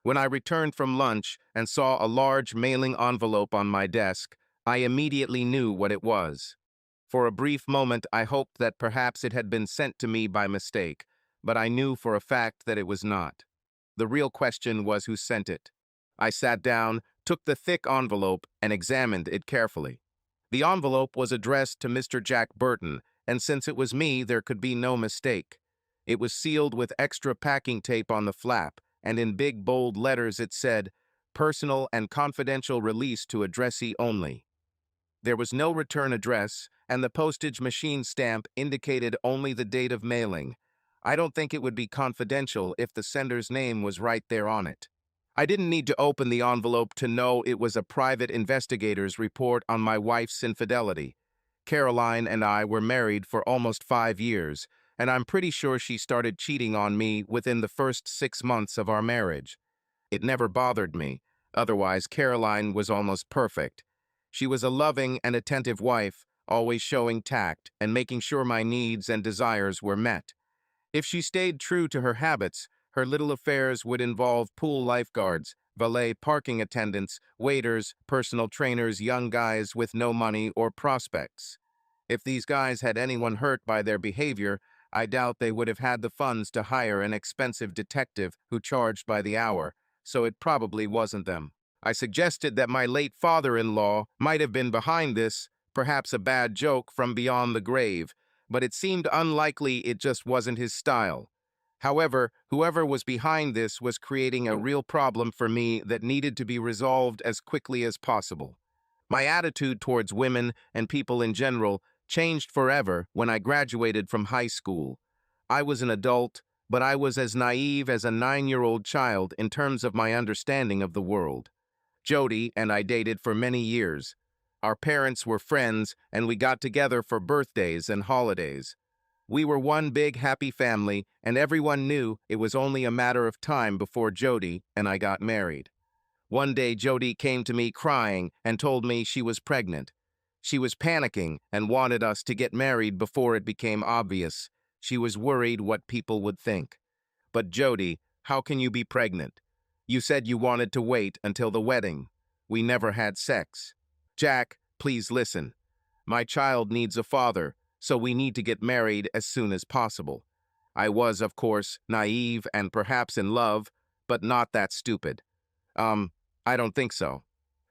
When I returned from lunch and saw a large mailing envelope on my desk, I immediately knew what it was. For a brief moment, I hoped that perhaps it had been sent to me by mistake, but I knew for a fact that it was not. The real question was who sent it. I sat down, took the thick envelope, and examined it carefully. The envelope was addressed to Mr. Jack Burton, and since it was me, there could be no mistake. It was sealed with extra packing tape on the flap, and in big bold letters it said, "Personal and confidential release to addressee only." There was no return address, and the postage machine stamp indicated only the date of mailing. I don't think it would be confidential if the sender's name was right there on it. I didn't need to open the envelope to know it was a private investigator's report on my wife's infidelity. Caroline and I were married for almost 5 years, and I'm pretty sure she started cheating on me within the first 6 months of our marriage. It never bothered me. Otherwise, Caroline was almost perfect. She was a loving and attentive wife, always showing tact and making sure my needs and desires were met. If she stayed true to her habits, her little affairs would involve pool lifeguards, valet parking attendants, waiters, personal trainers, young guys with no money or prospects. If these guys had anyone hurt by their behavior, I doubt they would have had the funds to hire an expensive detective who charged by the hour, so it probably wasn't them. I suggested that my late father-in-law might have been behind this, perhaps a bad joke from beyond the grave, but it seemed unlikely. It just wasn't his style. However, whoever was behind this was creating a real problem for me that needed to be resolved as quickly as possible. My attitude towards women and people in general changed forever when I graduated from high school. I was an adult, but I was as naive as a 9-year-old child in terms of my understanding of the world. Jody and I dated for many years. Our parents were friends, and we got together for birthdays and holidays. We were one big happy family, and everyone knew it was only a matter of time before Jody and I got married. One day, Jody came to me crying and told me she was pregnant. She was panicking and wanted us to get married before it became obvious. She was worried what people would think. But Jody, how can you be pregnant? You said you wanted to wait until the wedding. We never had sex. Jack, please listen. My child needs a father, so we need to get married as soon as possible. I was, of course, naive and perhaps in love, but not that stupid. I don't think so.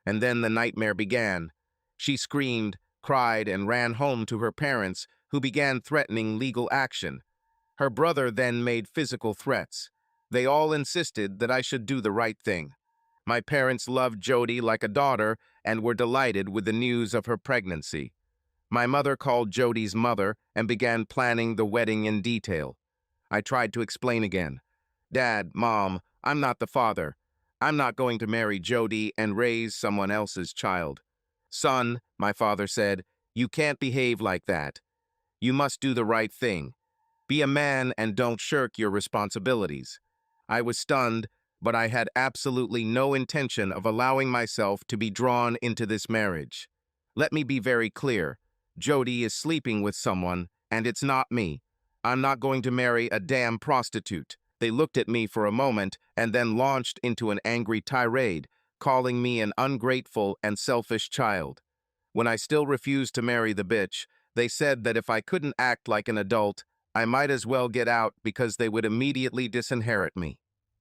And then the nightmare began. She screamed, cried, and ran home to her parents, who began threatening legal action. Her brother then made physical threats. They all insisted that I should do the right thing. My parents loved Jody like a daughter and were delighted with the news of her pregnancy. My mother called Jody's mother and began planning the wedding in detail. I tried to explain again. Dad, Mom, I'm not the father. I'm not going to marry Jody and raise someone else's child. Son, my father said, you can't behave like that. You must do the right thing. Be a man and don't shirk your responsibilities. I was stunned, but I had absolutely no intention of allowing myself to be drawn into this marriage. Let me be very clear. Jody is sleeping with someone, and it's not me. I'm not going to marry a damn prostitute. They looked at me for a moment and then launched into an angry tirade, calling me an ungrateful and selfish child. When I still refused to marry the bitch, they said that if I couldn't act like an adult, I might as well get out because they would immediately disinherit me.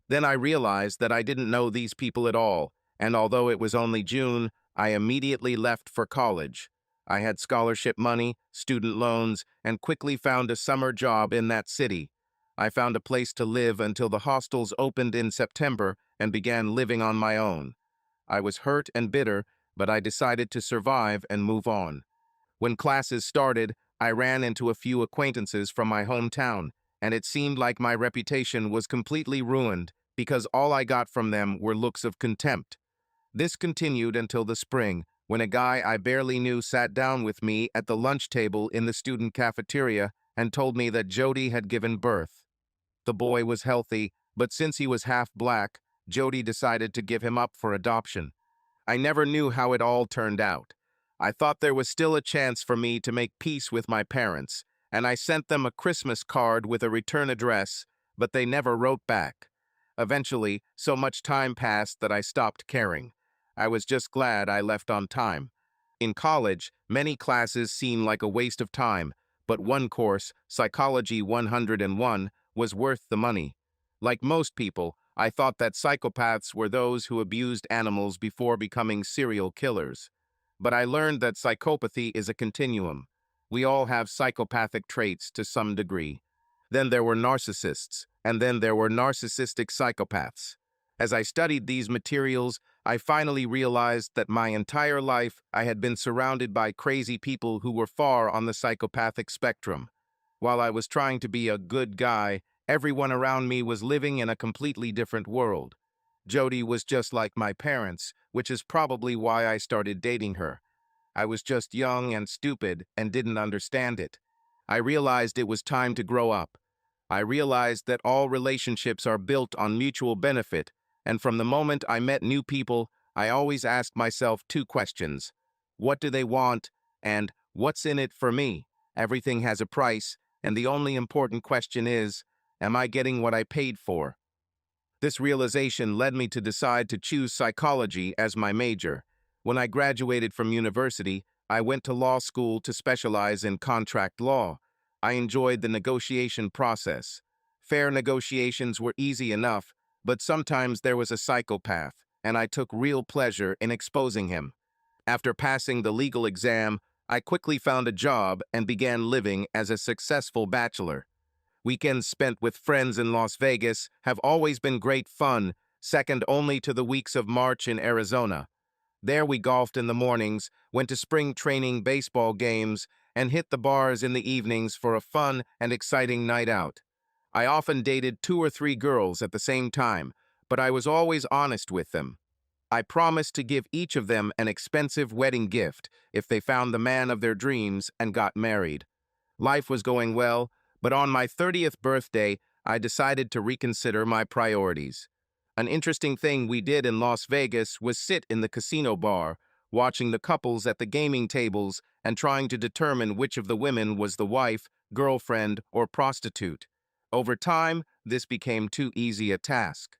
Then I realized that I didn't know these people at all, and although it was only June, I immediately left for college. I had scholarship money, student loans, and quickly found a summer job in that city. I found a place to live until the hostels opened in September and began living on my own. I was hurt and bitter, but I decided to survive and move on. When classes started, I ran into a few acquaintances from my hometown, and it seemed like my reputation was completely ruined because all I got from them were looks of contempt. This continued until the spring, when a guy I barely knew sat down with me at the lunch table in the student cafeteria and told me that Jody had given birth. The boy was healthy, but since he was half black, Jody decided to give him up for adoption. I never knew how it all turned out. I thought there was still a chance for me to make peace with my parents, and I sent them a Christmas card with a return address, but they never wrote back. Eventually, so much time passed that I stopped caring. I was just glad I left on time. In college, many classes seemed like a waste of time, but one course, Psychology 101, was worth the money. Like most people, I thought that psychopaths were those who abused animals before becoming serial killers. But I learned that psychopathy is a continuum. We all have psychopathic traits to some degree. Then there were narcissists, and then there were narcissistic psychopaths. As I studied these materials, I finally realized that my entire life I had been surrounded by crazy people who were far on the psychopathic spectrum. While I was trying to be a good guy, everyone around me was living in a completely different world. Jody was just like my parents, which is probably why I started dating her. I was just young and stupid and didn't understand it. I realized it was time to grow up. I realized that all relationships are built on mutual benefit, and from the moment I met new people, I always asked myself two questions. What do they want? And what's in it for me? Everything has a price, and the only important question is, am I getting what I paid for? This realization led me to decide to choose psychology as my major. When I graduated from university, I went to law school to specialize in contract law. I enjoyed the negotiation process. Fair negotiations were easy enough, but sometimes there was a psychopath, and I took real pleasure in exposing him. After passing the legal exam, I quickly found a job and began living as a successful bachelor. Weekends spent with friends in Las Vegas have always been great fun, second only to the weeks of March in Arizona. There we golfed in the mornings, went to spring training baseball games, and hit the bars in the evenings for a fun and exciting night out. I often dated 2 or 3 girls at the same time, but I was always honest with them. I promised to give each of them an expensive wedding gift if they found the man of their dreams and got married. Life was going well, but on my 30th birthday, I decided to reconsider my priorities. An interesting thing we did in Las Vegas was sit in the casino bar, watching the couples at the gaming tables and trying to determine which of the women was the wife, girlfriend, or prostitute. Over time, this became too easy a task.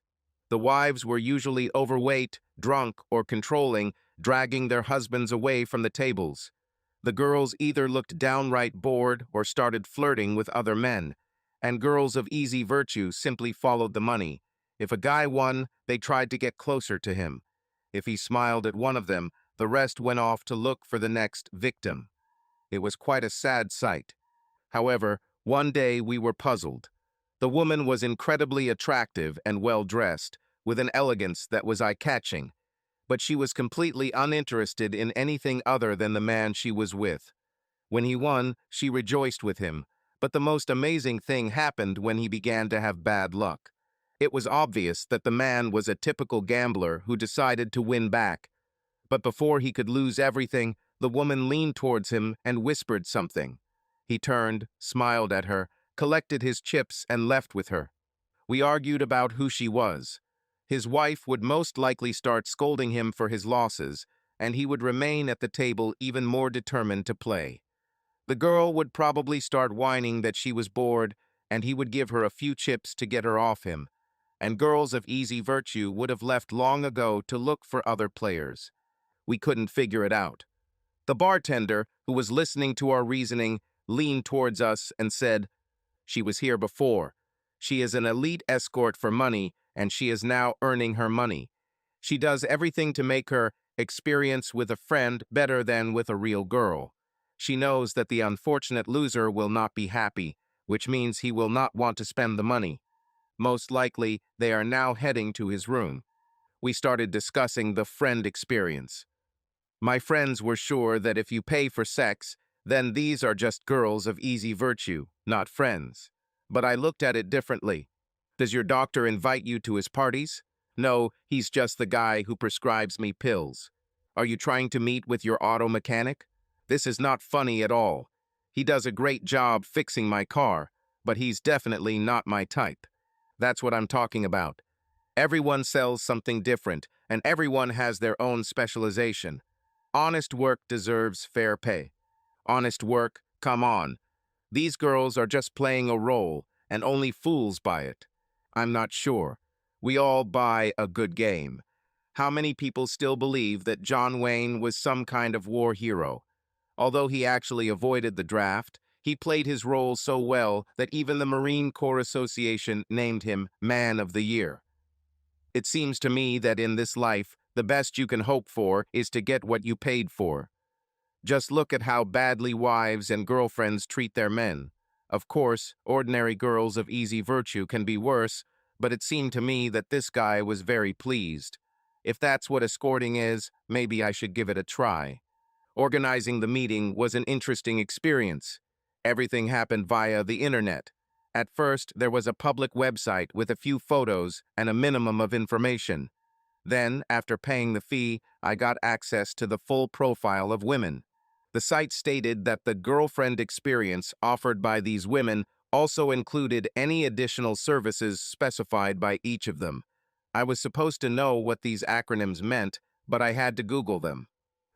The wives were usually overweight, drunk, or controlling, dragging their husbands away from the tables. The girls either looked downright bored or started flirting with other men, and girls of easy virtue simply followed the money. If a guy won, they tried to get closer to him. If he smiled at one of them, the rest went off to look for the next victim. It was quite a sad sight. However, one day we were puzzled. The woman was incredibly attractive and well-dressed, with an elegance that was eye-catching, but she was completely uninterested in anything other than the man she was with. When he won, she rejoiced with him, but the most amazing thing happened when he began to have bad luck. It was obvious that the man was a typical gambler who decided to win back. But before he could lose everything, the woman leaned towards him and whispered something. He turned, smiled at her, collected his chips, and left with her. We argued about who she was. His wife would most likely start scolding him for his losses, and he would remain at the table even more determined to play. The girl would probably start whining that she was bored, and he would give her a few chips to get her off him, and girls of easy virtue would have left long ago to look for other players. We couldn't figure it out. The bartender, who was listening to our reasoning, leaned towards us and said, "She was here before. She is an elite escort for money, and she is now earning her money. She does everything to make her experience with a friend better than with a real girl. She knows that the unfortunate loser will not be happy, which means he will not want to spend the money. Most likely, they are now heading to his room." We started discussing the friend experience. My friends were sure that if you pay for sex, then these are just girls of easy virtue, not friends. But I looked at it differently. Does your doctor invite you to his parties? No, he's just the guy who prescribes me pills. Are you trying to meet with your auto mechanic? This is not funny at all. He does a great job fixing my car, but he's definitely not my type. That's what I'm talking about. Everyone sells something different, and everyone has their own specialization. Honest work deserves fair pay. Honest work, come on. These girls are just playing a role, and only fools buy it. I'm not sure. We all buy a good game. How many people still believe that John Wayne was some kind of war hero? Although he actually avoided the draft, he played his role so well that even the Marine Corps Association named him Man of the Year. It seems to me that in this life, the best you can hope for is to get what you paid for. Just look at how badly wives and girlfriends treat their men. Of course, ordinary girls of easy virtue can be worse, but it seemed to me that this guy was very pleased. If that's what escorting is, maybe I should give it a try. Organizing the meeting was an interesting experience. Everything happened via the internet. At first, there was a public website with a few photos and a minimum of information. Then, after paying the fee, I got access to the full profile of women. The site stated that the girlfriend experience offered by these women also included any additional services specified by each of them. I was supposed to know what these acronyms meant, but I had to Google them.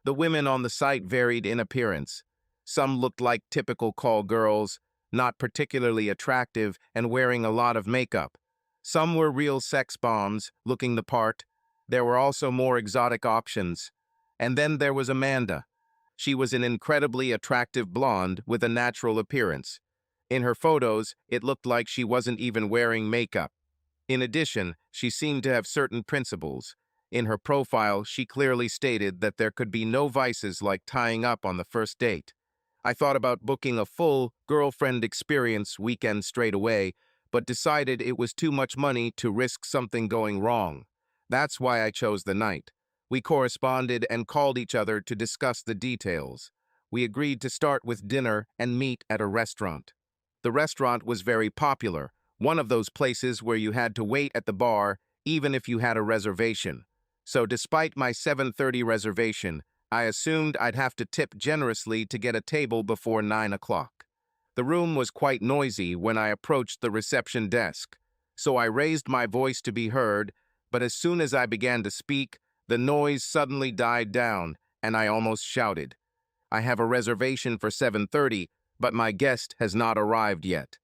The women on the site varied in appearance. Some looked like typical call girls, not particularly attractive and wearing a lot of makeup. Some were real sex bombs, looking the part. There were also more exotic options. And then there was Amanda. She was an incredibly attractive blonde with a natural appearance. In her photos, it looked like she wasn't even wearing makeup. In addition, she seemed to have certain principles. In her profile, she clearly stated that there could be no vices like tying up on the first date. I thought about booking a full girlfriend experience weekend straight away, but decided it was too much money to risk something going wrong. That's why I chose the night. We corresponded and called each other to discuss the details. We agreed to start with dinner and meet at a restaurant. The restaurant was very popular, one of those places where you had to wait at the bar even if you had a reservation. So despite my 7:30 reservation, I assumed I'd have to tip generously to get a table before 9 o'clock. The room was quite noisy when I approached the reception desk, so I raised my voice to be heard, but as soon as I began to speak, the noise suddenly died down, and I almost shouted. I have a reservation for 7:30, but my guest has not arrived yet.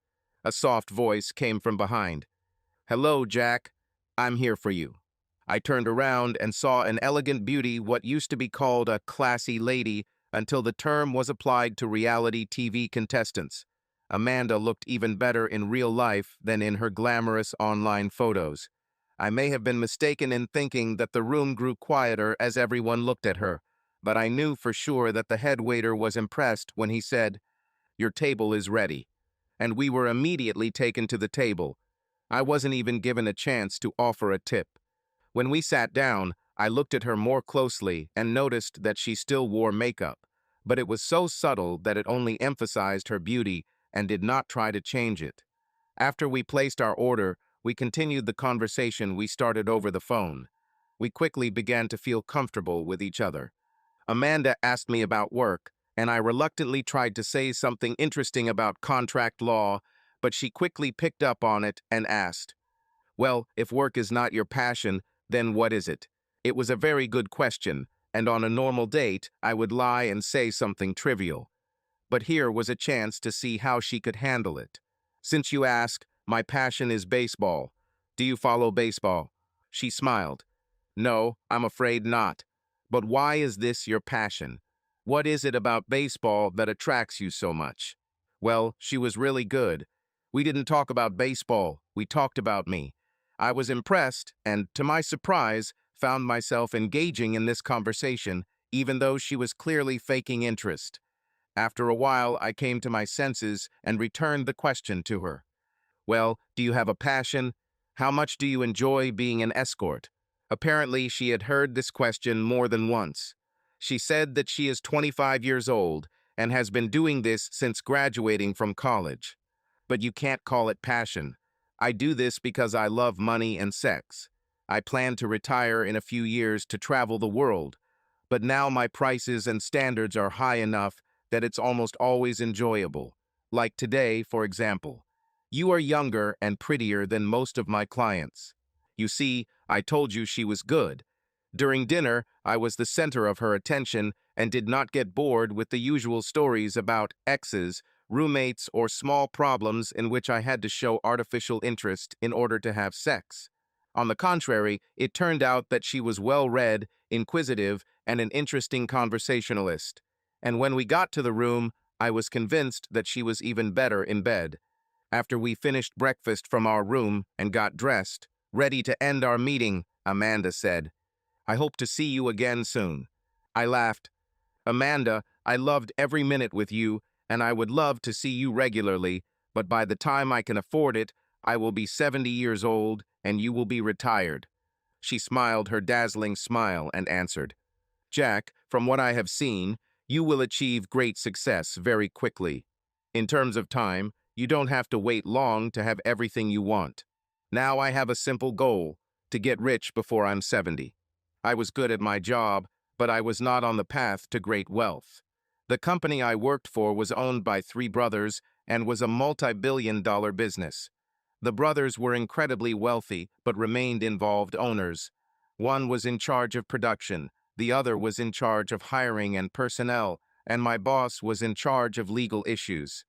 A soft voice came from behind. Hello, Jack. I'm here for you. I turned around and saw an elegant beauty, what used to be called a classy lady, until the term was applied to reality TV contestants. Amanda looked even better in real life than in her glamorous online photos. I may have been mistaken in thinking that the room grew quieter as everyone looked at her, but I knew for sure that the head waiter was impressed when he said, "Your table is ready." And we were immediately taken to the table. I wasn't even given a chance to offer a tip. When we sat down, I looked at her more closely and noticed that she still wore makeup, but it was so subtle that it only emphasized her beauty and did not try to change it. After we placed our order, we continued the conversation we started over the phone. We quickly began to feel comfortable with each other. Amanda asked me about work, and I reluctantly tried to say something interesting about contract law, but she quickly picked up on it and asked, "Well, if work is not your passion, then what is it?" It was a very good question, and on a normal date, I would lie and say something trivial. But here was a chance to see how she could handle it. "Since you ask, my passion is baseball. Do you follow baseball?" She smiled. "No, I'm afraid not. But why is this your passion? What is it about baseball that attracts you so much?" Well, she was really good. We didn't talk about baseball, we talked about me. I was impressed and, to my surprise, found myself engaging in this conversation, even though she was clearly faking interest. After a while, I came to my senses and returned the question to her. "Well, do you have a passion? How much do you enjoy being an escort?" Apparently, she had heard this question more than once. She said that she is 25 years old and has been doing this since graduating from college. But you can't call it passion. I do this because I love money and sex. I plan to retire in a few years to travel the world, but now my prices and standards are high enough that it's almost always enjoyable. Like today, for example. You are younger and prettier than most of my clients. You see, I told you she was good. During dinner, I was the center of her attention and did not get bored with the usual stories about exes, roommates, or small problems in which I had to show artificial interest in order to have sex. On the contrary, it turned out that she was well-read, inquisitive, and an interesting conversationalist. And when we got to the room, I was convinced that she was even better in bed. After we finished breakfast from our room and got dressed, ready to end our meeting, Amanda said, "I hope to see you again soon." I laughed. "Amanda, I loved every minute with you, and I would love to see you regularly, but by the time I can afford it, I will be 70 years old, and you will be retired." She smiled her dazzling smile and answered, "Jack, from what I have seen, you will achieve great success very quickly. In terms of time, you don't have to wait long to have everything you want. Now I have a simple goal, to get rich before I'm 70. I was good at my job, but I was not on the path to great wealth. The company I worked for was owned by three brothers and was a multi-billion-dollar business. The brothers were incredibly wealthy but remained involved owners. One was in charge of production, the other was in charge of hiring and personnel, and my boss was in charge of legal issues.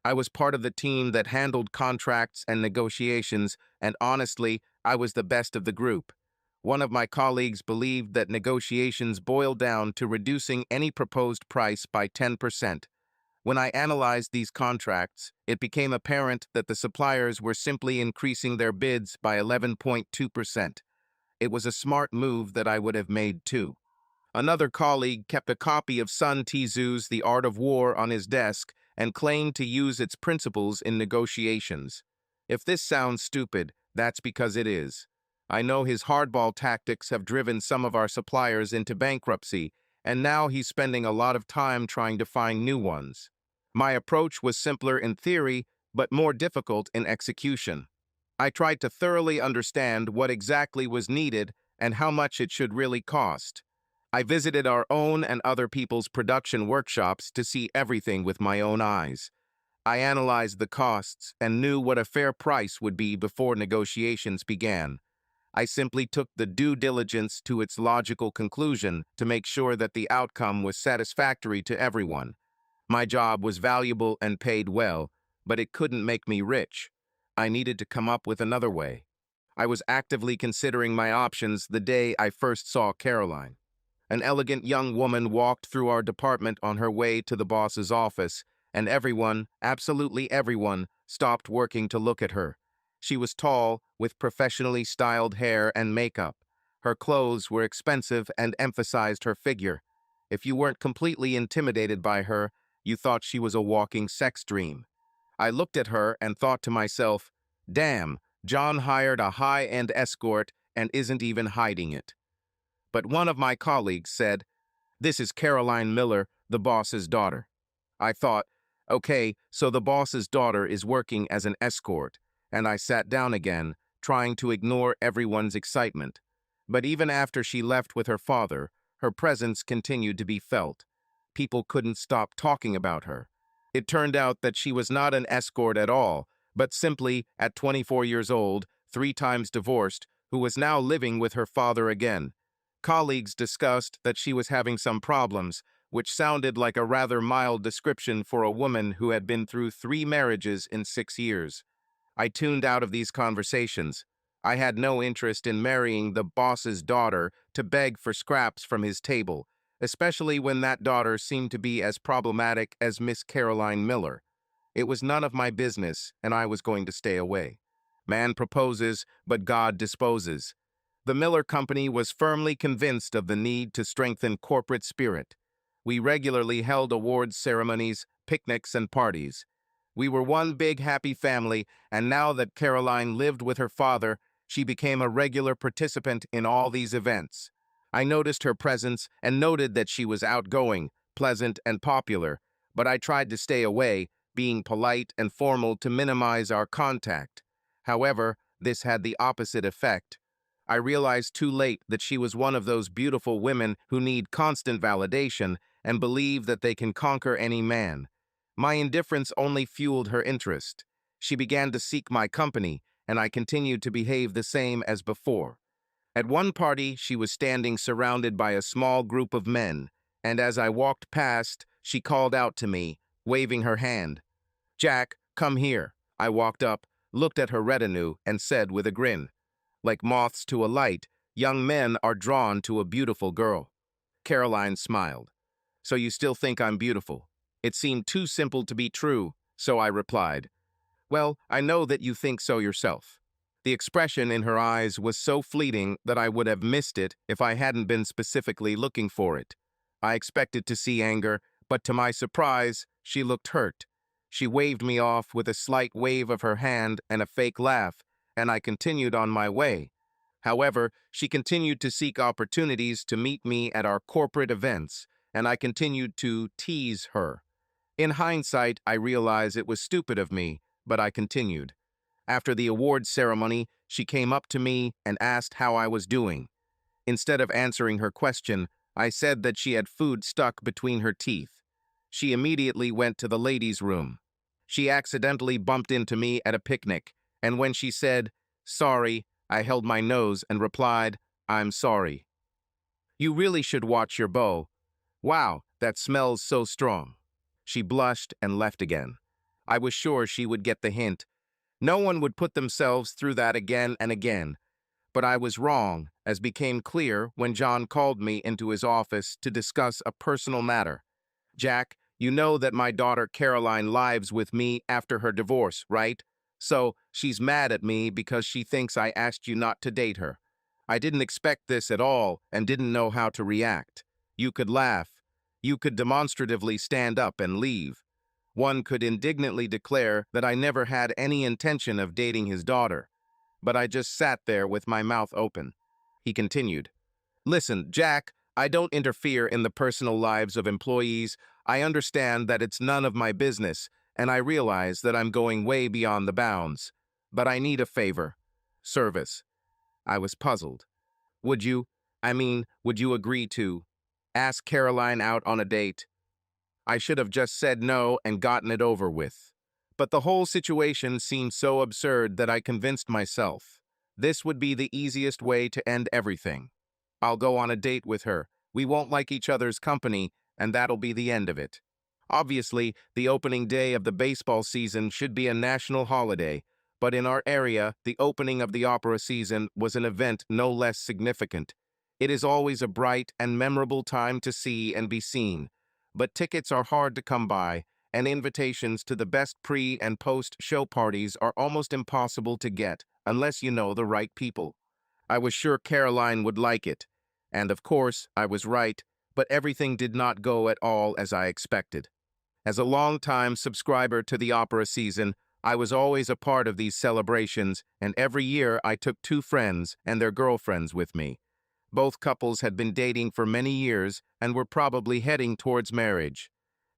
I was part of the team that handled contracts and negotiations, and honestly, I was the best of the group. One of my colleagues believed that negotiations boiled down to reducing any proposed price by 10%. When I analyzed these contracts, it became apparent that the suppliers were simply increasing their bids by 11.2%. It was a smart move that I would have made too. Another colleague kept a copy of Sun Tzu's The Art of War on his desk and claimed to use its principles in negotiations. If this sounds stupid, that's because it is. I know his hardball tactics have driven some of our suppliers into bankruptcy, and now he's spending a lot of time trying to find new ones. My approach was simpler in theory, but more difficult in execution. I tried to thoroughly understand what exactly was needed and how much it should really cost. I visited our own and other people's production workshops to see everything with my own eyes. I analyzed the costs and knew what a fair price would be before negotiations began. I simply took the due diligence to its logical conclusion to make sure that the outcome was satisfactory to everyone. My job was valuable and paid well, but it couldn't make me rich. I needed to come up with another way. I was actively considering my options the day I first saw Caroline. An elegant young woman walked through our department on her way to the boss's office, and everyone, absolutely everyone, stopped working to look at her. She was tall, with professionally styled hair and makeup. Her clothes were expensive and emphasized her figure. If you weren't completely intimidated by her, you thought she was a walking sex dream. I looked at her and thought to myself, damn, John hired a high-end escort and isn't even hiding it. But one of my colleagues said, "This is Caroline Miller, the boss's daughter." I thought, okay, so the boss's daughter is working as an escort, and I sat down again, trying to ignore everyone's excitement. But even after she left with her father, her presence continued to be felt. People couldn't stop talking about her. It turned out that she was not an escort at all, but simply, at 24 years old, 3 times divorced, who was now living with her father again. Colleagues discussed that she was having some problems, which sounded like a rather mild description for a woman who had been through 3 marriages in 6 years. I tuned out of these conversations. I had no interest in marrying the boss's daughter to beg for scraps from his table, especially when that daughter seemed to be as problematic as Miss Caroline Miller. It was none of my business, and I was going to stay away. Man proposes, but God disposes. The Miller Company was firmly convinced of the need to strengthen corporate spirit. We regularly held awards ceremonies, picnics, and parties. We were one big happy family, and now that Caroline lived with her father, she became a regular participant in all these events. I noticed her presence and noted that she was outgoing, pleasant, and popular, but I tried to stay away, being polite and formal to minimize our contact. However, this had the opposite effect. I realized too late that she was one of those beautiful women who need constant validation and believe that they can conquer any man. My indifference only fueled her interest. She began to seek my company, and I continued to behave the same as before. At one party, she was standing surrounded by a small group of men, and as I walked past, she called out to me, waving her hand. "Jack, come here." I walked up, looked at her retinue, and said with a grin, Like moths to a light, young men are drawn to a beautiful girl. Caroline smiled. So you still think I'm beautiful? It seemed too simple to be true, so I replied, well, I know that you think so yourself. The expression in her eyes was so fleeting that I would have missed it if I hadn't been specifically looking for it. I expected to see anger, but to my surprise, she looked hurt. She waved me off with a slight wave of her hand and a fake laugh, and I continued on my way. However, she continued to seek opportunities to meet me at our corporate events, and I continued to tease her. In hindsight, I realize it was stupid of me, but I continued. After the awards ceremony, she came up to me and asked how I was doing. Instead of answering her question, I said that she had food stuck between her teeth. She immediately went to the ladies' room. She accidentally bumped into me at a picnic, and when she said, "Sorry," I held my nose and replied, "I'm sorry." You really should watch your bow. Wow, that smells so strong. She blushed and left again. I was sure she would get the hint. No one would put themselves through that again and again. But I was wrong, as became clear when John called me into his office to discuss a personal matter. Jack, you know that my daughter Caroline lives with me after her divorce, right? So she's mad at me because she thinks I asked you not to date her. I didn't expect this at all and didn't know how to react. You could laugh. You could demonstratively stand up and leave. One could indignantly declare that I never had any intention of dating his daughter. But I just sat there with my mouth open. He continued, "Listen, Jack, I don't interfere in the personal lives of employees. I understand that it's none of my business, and I realize that I'm going way beyond the bounds. But I need a favor. Service." I was puzzled. Would you agree to ask Caroline out on a date? I should have just said no and gotten it over with. But the whole situation seemed so absurd that I convinced myself. This would be the easiest way to end everything. I'll go on a date with her. We won't like each other's company, and that'll be the end of it. Obviously, the opening day of the baseball season should be a national holiday, but in our area, the opening of the opera season was an event no less significant. It is always a bright and memorable time to see and be seen, but tickets are hard to come by, and invitations to the best pre- and post-show parties are almost impossible to get unless you know the right people. I was sure Caroline would like it, and of course, I was right, but everything did not go at all as I expected. As a long-time subscriber to the opera season, I was always a part of these celebrations, and every year I took two friends and their girlfriends with me. Both couples had been dating for many years and were probably heading towards marriage.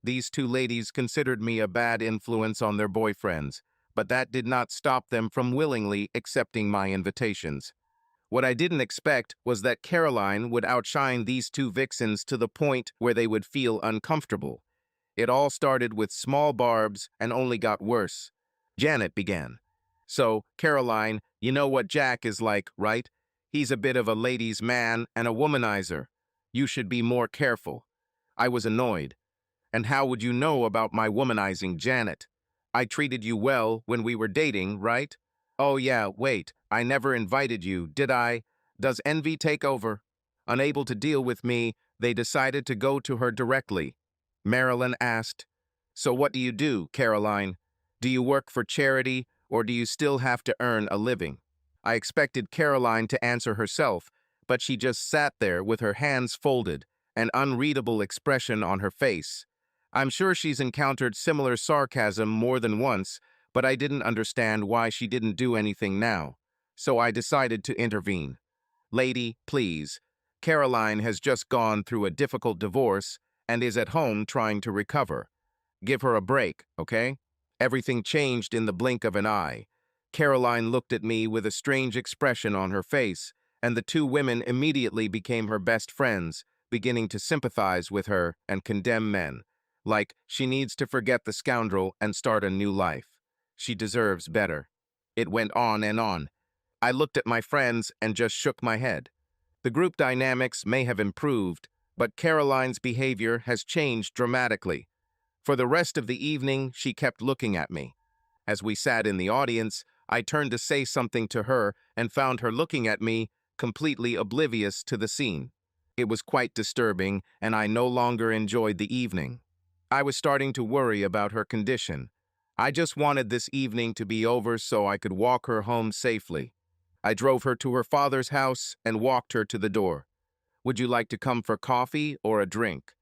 These two ladies considered me a bad influence on their boyfriends, but that did not stop them from willingly accepting my invitations. What I didn't expect was that Caroline would outshine these two vixens to the point where they would feel uncomfortable. It all started with small barbs and only got worse. Janet began. "So, Caroline, you know what Jack is like, right? He's a bit of a ladies' man and a womanizer. You should be more careful." I was annoyed. "And how would you know about my womanizing, Janet? I treated you well when we were dating, right? Oh yeah, wait, I never invited you, did I? Does envy take over?" Unable to deal with me, they decided to go to her directly. Marilyn asked, "So what do you do, Caroline? Do you work for charity, or do you still have to earn a living?" I expected Caroline to answer herself, but she just sat there with her hands folded, an unreadable expression on her face. I'm sure she's encountered similar sarcasm more than once, but I didn't understand why she didn't do anything now. So I decided to intervene. "Lady, please. Caroline has just gone through a difficult divorce and is at home trying to recover. Give her a break, okay?" Everything changed in the blink of an eye. Caroline looked at me with a strange expression on her face, and the two women immediately became her best friends, beginning to sympathize with her and condemn men. Like, she needs to forget the scoundrel and start a new life. She deserves better. It went on and on. I looked at my friends and just shook my head. The group dynamics may have improved, but Caroline's behavior has changed dramatically. For the rest of the evening, she kept looking at me. As we sat in the audience, I turned to say something to her and found her looking at me, completely oblivious to the scene. It was quite disturbing, and I no longer enjoyed the evening. I was starting to worry about her condition. I just wanted this evening to be over so I could walk her home safely. I drove her to her father's house and walked her to the door. "Would you like to come for coffee or a drink?"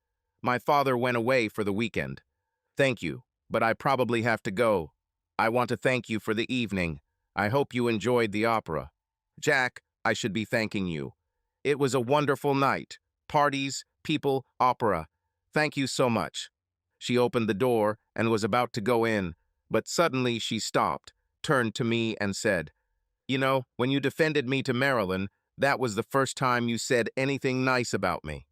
"My father went away for the weekend." "Thank you, but I probably have to go. I want to thank you for the evening. I hope you enjoyed the opera." "Jack, I should be thanking you. It was a wonderful night. Parties, people, opera. Thank you so much." She opened the door and was about to go in, but suddenly she stopped, turned to me and said, "You know, when you defended me to Marilyn, that was the first time you said anything nice about me."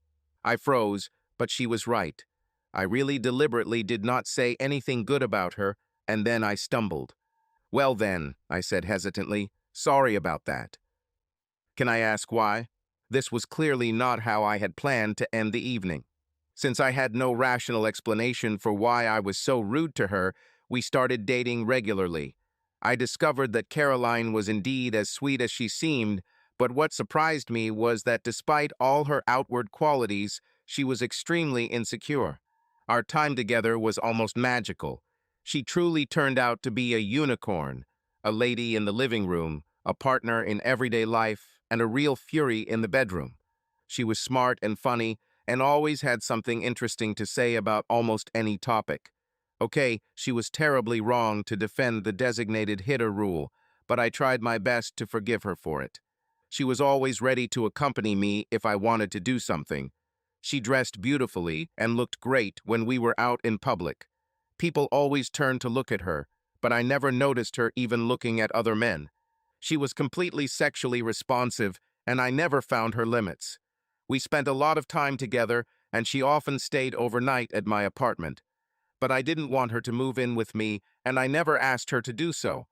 I froze, but she was right. I really deliberately did not say anything good about her, and then I stumbled. "Well then," I said hesitantly, "sorry about that." "Can I ask why?" This was clearly not how I had planned to end the evening. Since I had no rational explanation for why I was so rude to her, we started dating regularly. I discovered that Caroline was indeed as sweet as she seemed, but what surprised me was that despite all her outward qualities, she was extremely insecure. Our time together was almost magical. She truly turned out to be a unicorn, a lady in the living room, a partner in everyday life, and a real fury in the bedroom. She was smart and funny, and always had something interesting to say about almost any topic. Okay, she was terribly wrong to defend the designated hitter rule, but I tried my best to forgive her for it. She was always ready to accompany me if I wanted to do something. She dressed beautifully and looked great when we were out in public. People always turned to look at her, but I never noticed her even looking at other men. She was completely sexually responsive, and I never found her limits. We spent a lot of time together, and she often stayed overnight at my apartment. But I didn't want her to move in with me, and I never asked her to do so.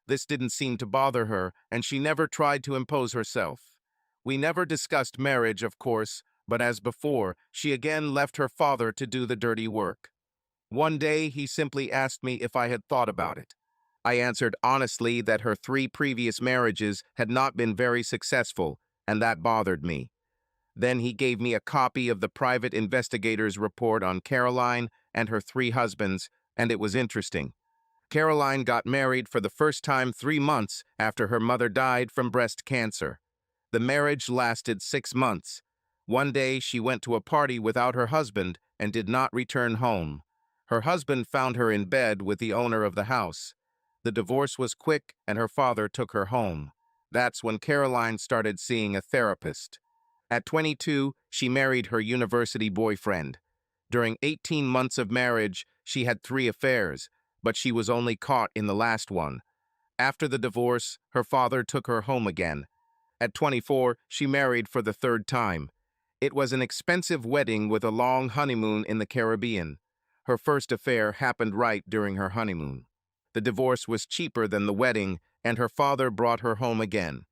This didn't seem to bother her, and she never tried to impose herself. We never discussed marriage, of course, but as before, she again left her father to do the dirty work. One day, he simply asked me if I had thought about it. I answered honestly that her 3 previous marriages had not been very successful, and that bothered me. Then he gave me a copy of the private investigator's report on Caroline and her 3 husbands, and it was interesting. Caroline got married for the first time 3 months after her mother died from breast cancer. The marriage lasted 6 months. One day she went to a party without her husband and did not return home. Her husband found her in bed with the owner of the house. The divorce was quick and her father took her home. That's when Caroline started seeing a therapist. At 22, she married her university boyfriend. During 18 months of marriage, she had 3 affairs, but she was only caught in the last one. After the divorce, her father took her home again. At 24, she married for the 3rd time. It was an expensive wedding with a long honeymoon in the Caribbean. Her first affair happened right during her honeymoon. The divorce was cheaper than the wedding, and her father brought her home again.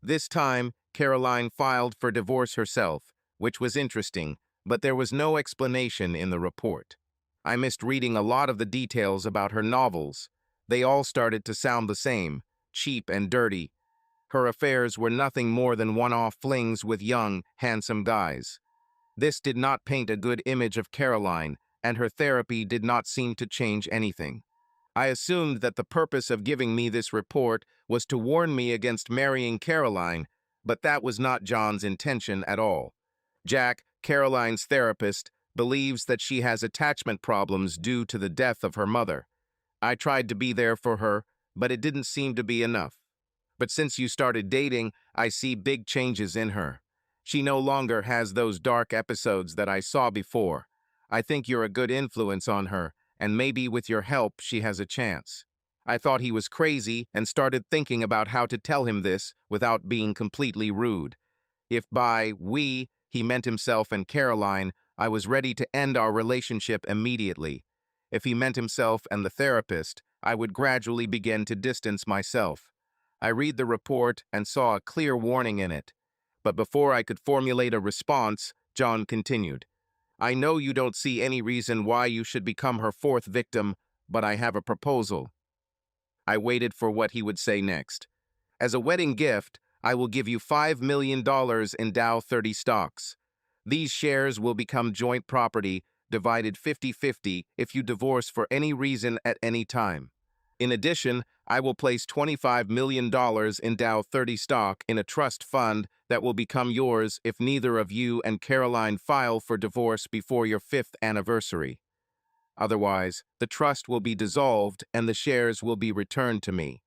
This time, Caroline filed for divorce herself, which was interesting, but there was no explanation in the report. I missed reading a lot of the details about her novels. They all started to sound the same, cheap and dirty. Her affairs were nothing more than one-off flings with young, handsome guys. This did not paint a good image of Caroline, and her therapy did not seem to change anything. I assumed that the purpose of giving me this report was to warn me against marrying Caroline, but that was not John's intention at all. Jack, Caroline's therapist, believes that she has attachment problems due to the death of her mother. I tried to be there for her, but it didn't seem to be enough. But since you started dating, I see big changes in her. She no longer has those dark episodes that I saw before. I think you're a good influence on her, and maybe with your help she has a chance. I thought he was crazy and started thinking about how to tell him this without being completely rude. If by we he meant himself and Caroline, I was ready to end our relationship immediately. If he meant himself and the therapist, I would gradually begin to distance myself. I read the report and saw a clear warning in it. But before I could formulate a response, John continued, "I know you don't see any reason why you should become her 4th victim, but I have a proposal." I waited for what he would say next. As a wedding gift, I will give you $5 million in Dow 30 stocks. These shares will become joint property, divided 50-50 if you divorce for any reason at any time. In addition, I will place $25 million in Dow 30 stock in a trust fund that will become yours if neither of you and Caroline file for divorce before your 5th anniversary. Otherwise, the trust will be dissolved and the shares will be returned to me.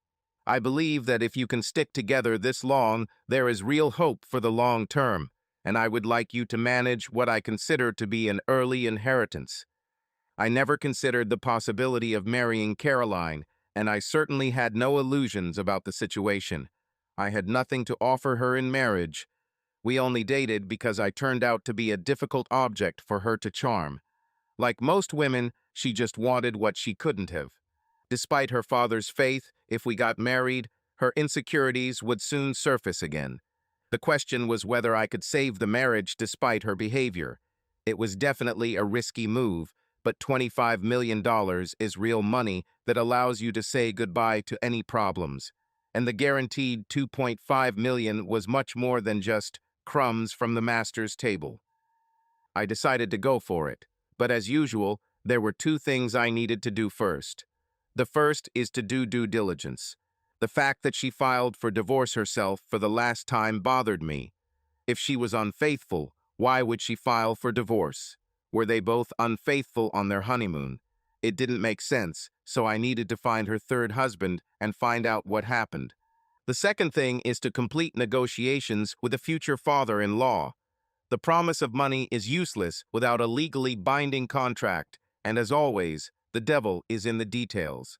I believe that if you can stick together this long, there is real hope for the long term, and I would like you to manage what I consider to be an early inheritance. I never considered the possibility of marrying Caroline, and I certainly had no illusions about the situation. I had nothing to offer her in marriage. We only dated because I turned out to be a difficult object for her to charm. Like most women, she just wanted what she couldn't have. Despite her father's faith, if we got married, her insecurities would soon surface again. The question was whether I could save the marriage despite her behavior. It was definitely a risky move, but $25 million is real money that allows you to say goodbye to any problems. And the guaranteed $2.5 million was much more than just crumbs from the master's table. I decided to go for it, but as usual, there were two things I needed to do first. The first is to do due diligence. The fact that she filed for divorce herself for the last time bothered me. If she was unfaithful, why would she file for divorce? Were they both unfaithful on their honeymoon? It didn't make sense, so I needed to find her third husband and find out what happened. The second thing is to complete negotiations with a future father-in-law. The promise of money is useless without a legally binding contract, and as always, the devil is in the details.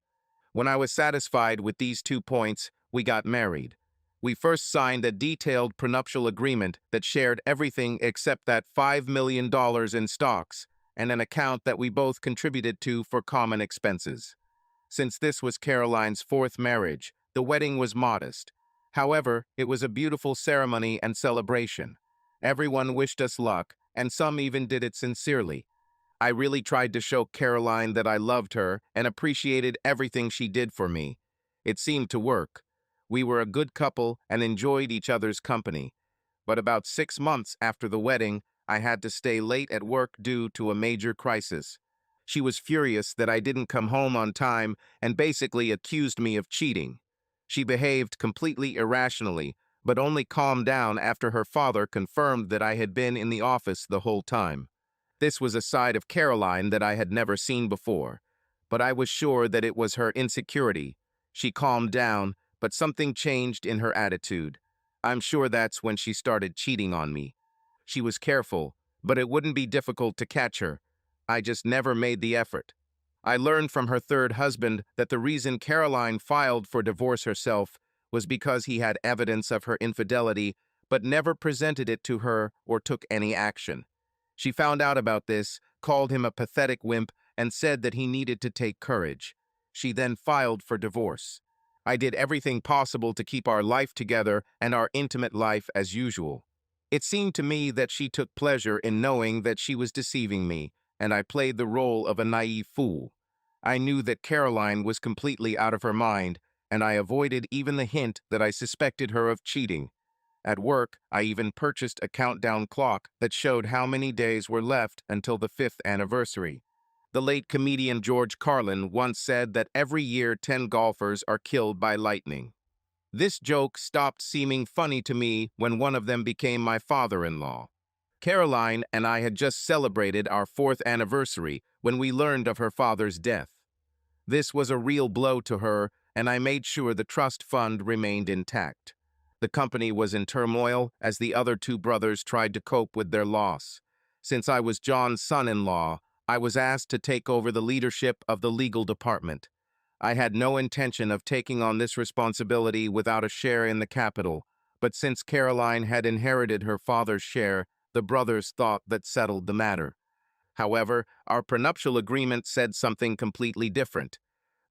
When I was satisfied with these 2 points, we got married. We first signed a detailed prenuptial agreement that shared everything except that $5 million in stocks and an account that we both contributed to for common expenses. Since this was Caroline's 4th marriage, the wedding was modest. However, it was a beautiful ceremony and celebration. Everyone wished us luck, and some even did it sincerely. I really tried to show Caroline that I loved her and appreciated everything she did for me. It seemed to work. We were a good couple and enjoyed each other's company. But about 6 months after the wedding, I had to stay late at work due to a major crisis. She was furious that I didn't come home on time and basically accused me of cheating. She behaved completely irrationally, but only calmed down after her father confirmed that I had been in the office the whole time. This was a side of Caroline that I had never seen before, but I was sure that it was her insecurity. She calmed down, but something changed in her attitude. I'm sure that's when she started cheating on me. She was careful, but it wouldn't be difficult to catch her. I just never made the effort. I learned from her third husband that the reason Caroline filed for divorce herself was because he had evidence of her infidelity, but never presented it to her or took any action. She found out about this, called him a pathetic wimp, and said that he needed to take courage. She then filed for divorce. I did everything possible to keep our life together and our intimate life as usual. It seemed to me that she took pleasure in knowing that she was deceiving me, and I played the role of a naive fool. I knew that Caroline was completely out of her mind, and I avoided even the hint that I suspected her of cheating. At work, I even purchased a countdown clock that showed how many days were left until the 5th anniversary. The late comedian George Carlin once said that every year 10 golfers are killed by lightning. This joke stopped seeming funny to me when one of them became my father-in-law. Caroline and I had just celebrated our 4th anniversary when we learned of her father's death. This was a real blow to her, and I made sure the trust fund remained intact. The company was in turmoil as the other 2 brothers tried to cope with their loss. Since I was John's son-in-law, I was asked to take over the leadership of the legal department. I had no intention of taking on this responsibility without a share in the capital, but since Caroline had inherited her father's share, the brothers thought that settled the matter. However, our prenuptial agreement said something completely different.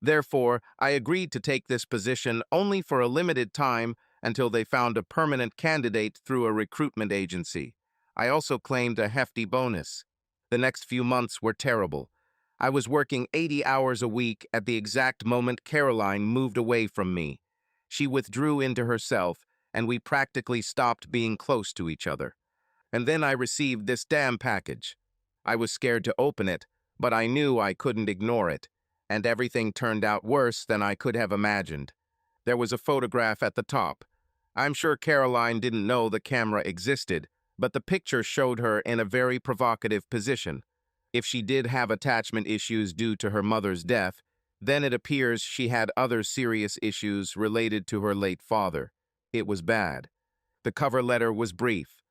Therefore, I agreed to take this position only for a limited time until they found a permanent candidate through a recruitment agency. I also claimed a hefty bonus. The next few months were terrible. I was working 80 hours a week at the exact moment Caroline moved away from me. She withdrew into herself, and we practically stopped being close to each other. And then I received this damn package. I was scared to open it, but I knew I couldn't ignore it, and everything turned out worse than I could have imagined. There was a photograph at the top. I'm sure Caroline didn't know the camera existed, but the picture showed her in a very provocative position. If she did have attachment issues due to her mother's death, then it appears she had other serious issues related to her late father. It was bad. The cover letter was brief.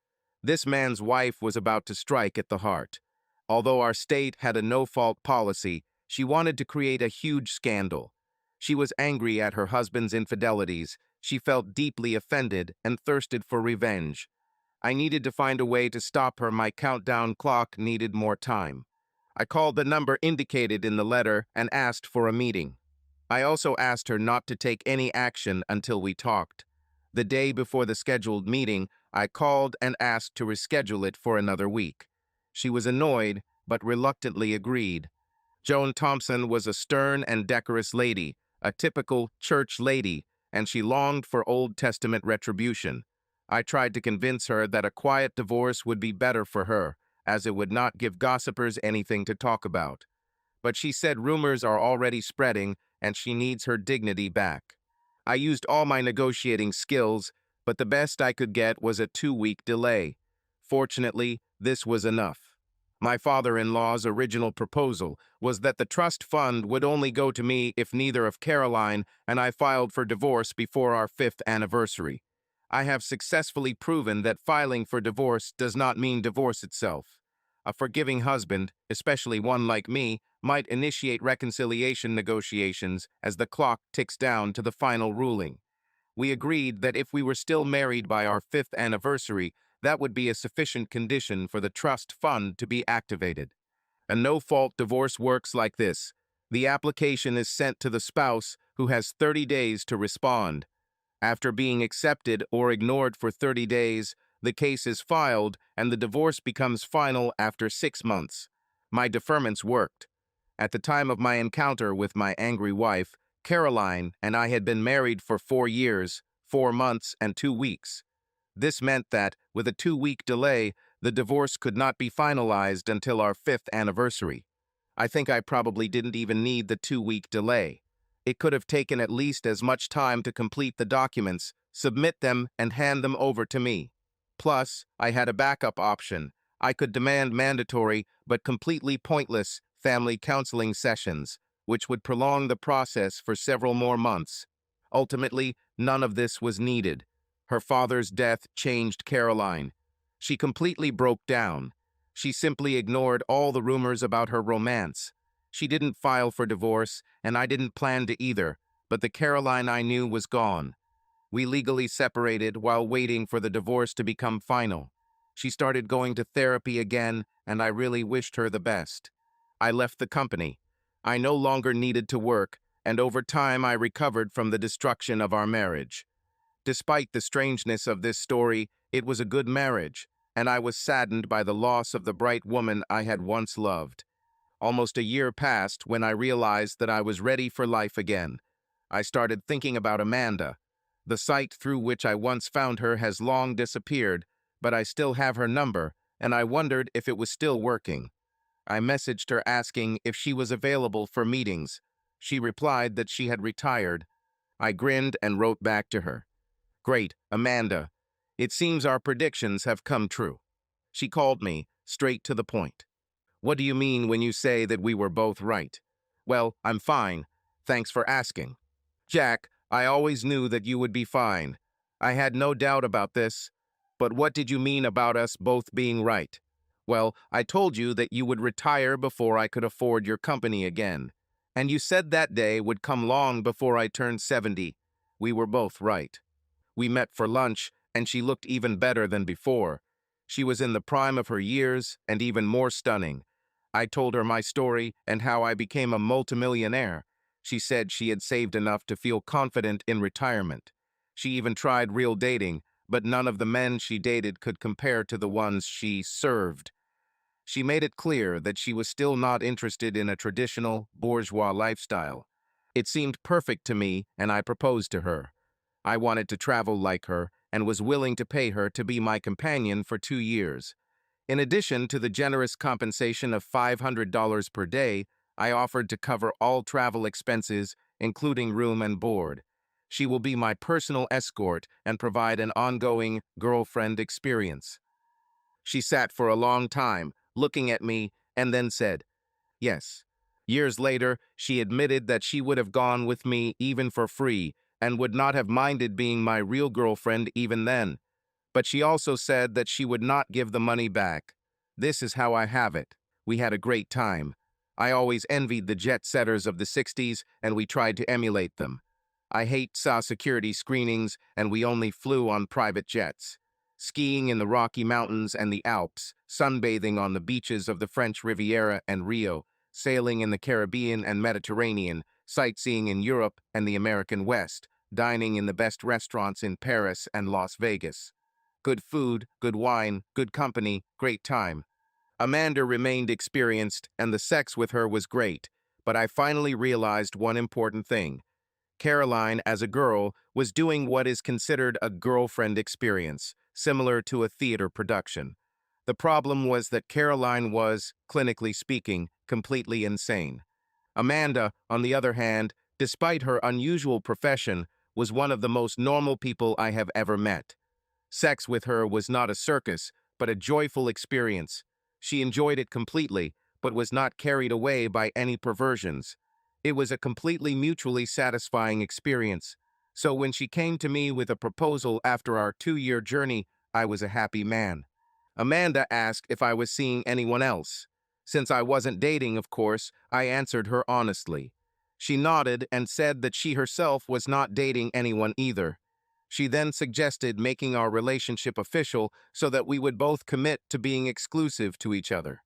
This man's wife was about to strike at the heart. Although our state had a no-fault policy, she wanted to create a huge scandal. She was angry at her husband's infidelities. She felt deeply offended and thirsted for revenge. I needed to find a way to stop her. My countdown clock needed more time. I called the number indicated in the letter and asked for a meeting. I also asked her not to take any action until we talked. The day before the scheduled meeting, I called and asked to reschedule it for another week. She was annoyed, but reluctantly agreed. Joan Thompson was a stern and decorous lady, a typical church lady, and she longed for Old Testament retribution. I tried to convince her that a quiet divorce would be better for her, as it would not give gossipers anything to talk about. But she said rumors are already spreading and she needs her dignity back. I used all my negotiating skills, but the best I could get was a 2-week delay. Fortunately, this was enough. My father-in-law's original proposal was that the trust fund would only go to me if neither of Caroline and I filed for divorce before our 5th anniversary. I have successfully proven that filing for divorce does not mean divorce itself. A forgiving husband, especially one like me, might initiate reconciliation negotiations as the clock ticks down to the final ruling. We agreed that if we were still married by our 5th anniversary, that would be a sufficient condition for the trust fund to be activated. A no-fault divorce works like this. The application is sent to the spouse, who has 30 days to respond. After being accepted or ignored for 30 days, the case is filed and the divorce becomes final after 6 months. My deferments worked. At the time of my encounter with my angry wife, Caroline and I had been married for 4 years, 4 months, and 2 weeks. This meant that, with a 2-week delay, the divorce could not be finalized until our 5th anniversary. I think I probably didn't even need the 2-week delay. It could have taken at least as much time to complete the documents, submit them, and hand them over to me. Plus, I had a backup option. I could demand mandatory, but completely pointless, family counseling sessions, which would prolong the process for several more months. Ultimately, none of this was needed. Her father's death changed Caroline. She completely broke down. She simply ignored all the rumors about her romance. She didn't file for divorce, and I didn't plan to either, but the Caroline I knew was gone. We legally separated while waiting for the divorce to become final. She started going to therapy again, and I really wished her the best. I left the company. I no longer needed to work, and over time I recovered from the destruction of our marriage. Despite the strangeness of this story, it was a good marriage, and I was saddened by the loss of the bright woman I had once loved. Almost a year passed when I realized that I was ready for life again. I started thinking about Amanda. The site through which I once found her has long disappeared, but I still have her number, and I wondered if it was still working. I messaged her asking if she was available for meetings. She replied that she had retired. I grinned and wrote back to her. "Great, Amanda. It seems our predictions have come true." She called me, straight to the point. "What do you mean when you say that we were both right?" "Well, I'm fine. Thanks for asking." "Jack, I always knew that you would be fine. I had no doubt about this. But what did you mean about us both being right?" "Well, I told you that you would retire before I could afford your company again. And you said that day would come long before I turned 70. We were both right. We met for lunch, and she looked even better than before. She was in the prime of her years and even more stunning. I told her my story and how I became a multimillionaire. She said she had saved enough to feel confident in retirement. She even tried real dating, but none of the men she dated could compare to the ones she served. She made it clear that she was still not interested in a traditional, bourgeois lifestyle. It seemed perfect to me, and I proposed to her. I wanted to travel like her and was willing to pay her to be my companion for 2 years. In addition to the generous compensation of $500 per day, I offered to cover all travel expenses, including room and board. She will be my personal escort and provide an ongoing girlfriend experience. She sat for a long time, looking at me, and then said, yes. Years later, she admitted that she would have gone with me even for free and would not have minded being my real girlfriend even then. But she also said that she would not give the money back. This is how I have it. We had a great time. I always envied the jet setters of the 60s, and we tried to emulate them. I saw security screenings, and we only flew on private jets. Skiing in the Rocky Mountains and the Alps, sunbathing on the beaches of the French Riviera and Rio, sailing in the Caribbean and Mediterranean, sightseeing in Europe and the American West, dining in the best restaurants in Paris and Las Vegas. Good food, good wine, good company, great time. Amanda remained experienced, and the sex with her was great, but I finally realized one important thing. Caroline, as a girl, was doing what is considered a girlfriend experience, similar to a theater production. The problem was that Caroline was, clinically speaking, completely insane. Amanda, on the other hand, despite her unusual profession, was one of the most normal people I have ever met. Sex with her was not a circus, but a joyful experience. She enjoyed it completely, but was not carried away by any perversions. It was a completely mutually satisfying experience. So when she came to me with a proposal after our 2-year journey, I was a happy man. Amanda asked if I was seeing anyone else. Since I wasn't dating, of course, I answered her honestly. She nodded and said that she herself was not dating anyone either. She then suggested making our relationship official so that we would both commit to being exclusive to each other.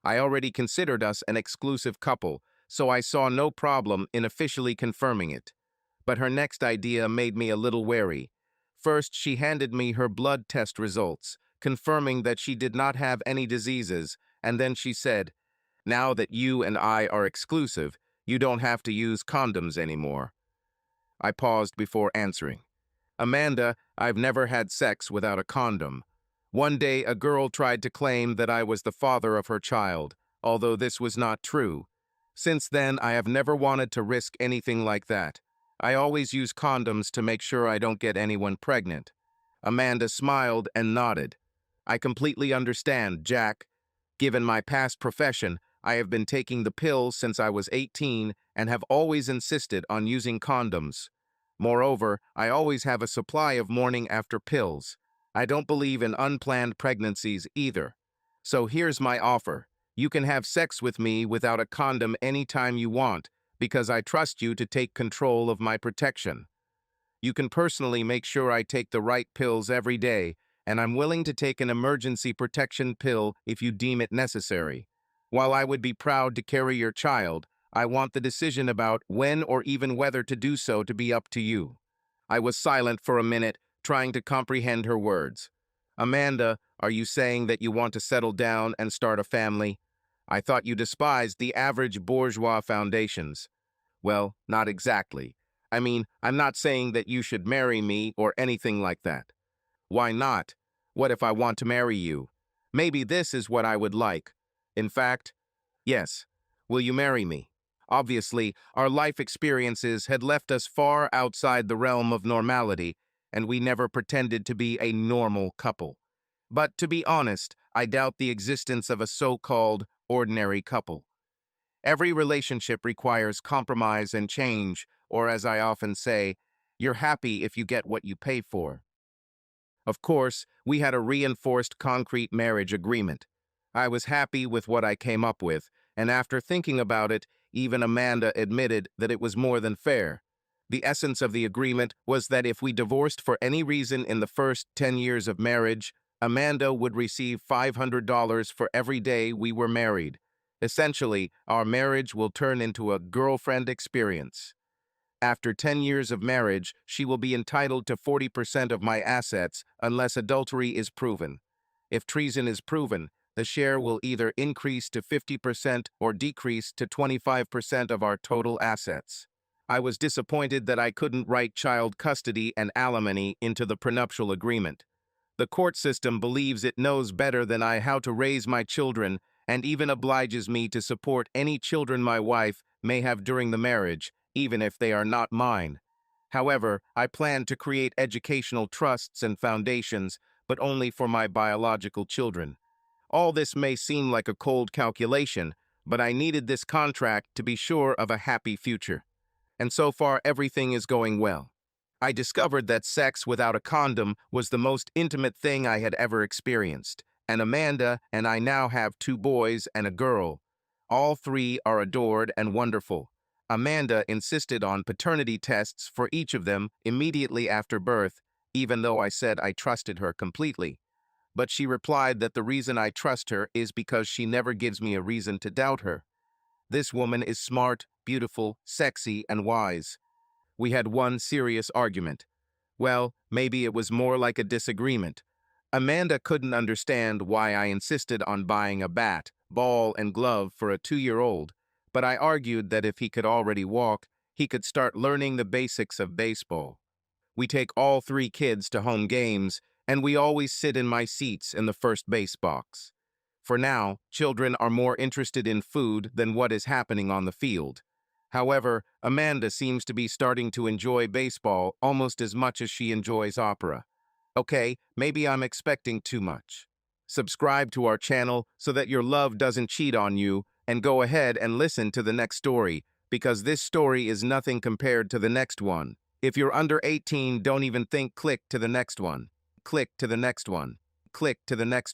I already considered us an exclusive couple, so I saw no problem in officially confirming it. But her next idea made me a little wary. First, she handed me her blood test results, confirming that she did not have any diseases, and then she said, "Now that you and I are exclusive, you don't have to use condoms anymore." I paused before answering. Amanda, I've never had sex without a condom. One day, a girl tried to claim that I was the father of her child, although this was not true. Since then, I have never wanted to risk anything like that. I always use condoms to make sure I don't get anyone pregnant. Amanda smiled and nodded. I completely understand, Jack. Given my past profession, I have been taking the pill since I was 18 and have always insisted on using condoms. Moreover, I always have a supply of morning-after pills. I don't believe in unplanned pregnancies either. So here's my offer. You can have sex with me without a condom anytime you want, because I trust you to take control of my protection. You can personally make sure I take the right pills every day, and I'm willing to take an emergency protection pill if you deem it necessary. While I would be proud to carry your child, I want the decision about when or even whether to do so to be up to you. I was silent for a minute, trying to comprehend her words. Amanda, are you saying that you want to settle down and start a family? I thought you despised the average bourgeois foundations. Well, not exactly. I mean, I'm not saying that you should marry me or anything like that. Why not? What if I want to marry you? Maybe this is what I would like. In fact, yes. Will you marry me? Obviously, our life experiences had left us far outside the realm of normality, and we never pretended to be a normal couple. But to be honest, I doubt the existence of a so-called ordinary couple. Every relationship requires compromise and change, or as I often say, you're happy if you get what you pay for. Of course, we had a reinforced concrete marriage agreement. I was happy with what I came up with, and after thinking about it, even Amanda admitted that it was more than fair. The essence of the agreement was that if we divorced for any reason in the first 10 years of marriage, Amanda would receive $500 for every day we were married. Essentially, our marriage will turn into a girlfriend experience. After 10 years of marriage, she will be entitled to 40% of my assets unless adultery is proven. If treason is proven, the share will either increase to 50% or decrease to 25% of our total assets. I was disappointed that I couldn't write child custody and alimony into the prenuptial agreement. The court system believes it knows better than I how to raise my children and even obliges me to support any children my wife may have during the marriage, even if they are not mine. However, I plan to create educational trusts and foundations, but only for my biological children. All this may seem like a cold calculation, but I needed this contract to be sure of a happy future. And so far everything is going well. I discovered that sex without a condom was the most intimate thing I had ever experienced, and Amanda and I now have 2 boys and a girl. All 3 are adored and wonderful. Amanda insisted on paternity tests for each of them immediately after birth, even though I said I trusted her completely. But she replied that the reason I trust her is because she never gives me a reason to doubt her. This woman is smart, beautiful, sexy, and wise. We had one serious argument. Well, maybe it was more like a disagreement. Amanda couldn't understand why I insisted on buying a bat, ball, and glove for a 2-year-old, but I argued that if he could already walk, he could start learning the basics of baseball. We take all 3 kids to home games, and we always sit in my seats in the first base box. For now, children are more interested in food than what is happening on the field. However, Amanda seems to be starting to enjoy baseball almost as much as she enjoys opera. Okay, maybe I'm expecting too much. Subscribe to our channel so that your love doesn't cheat on you, and go ahead and listen to the next story, because this story is nothing compared to the next one. If you're under 18, don't even think click to the next one. Click to the next one. Click to the next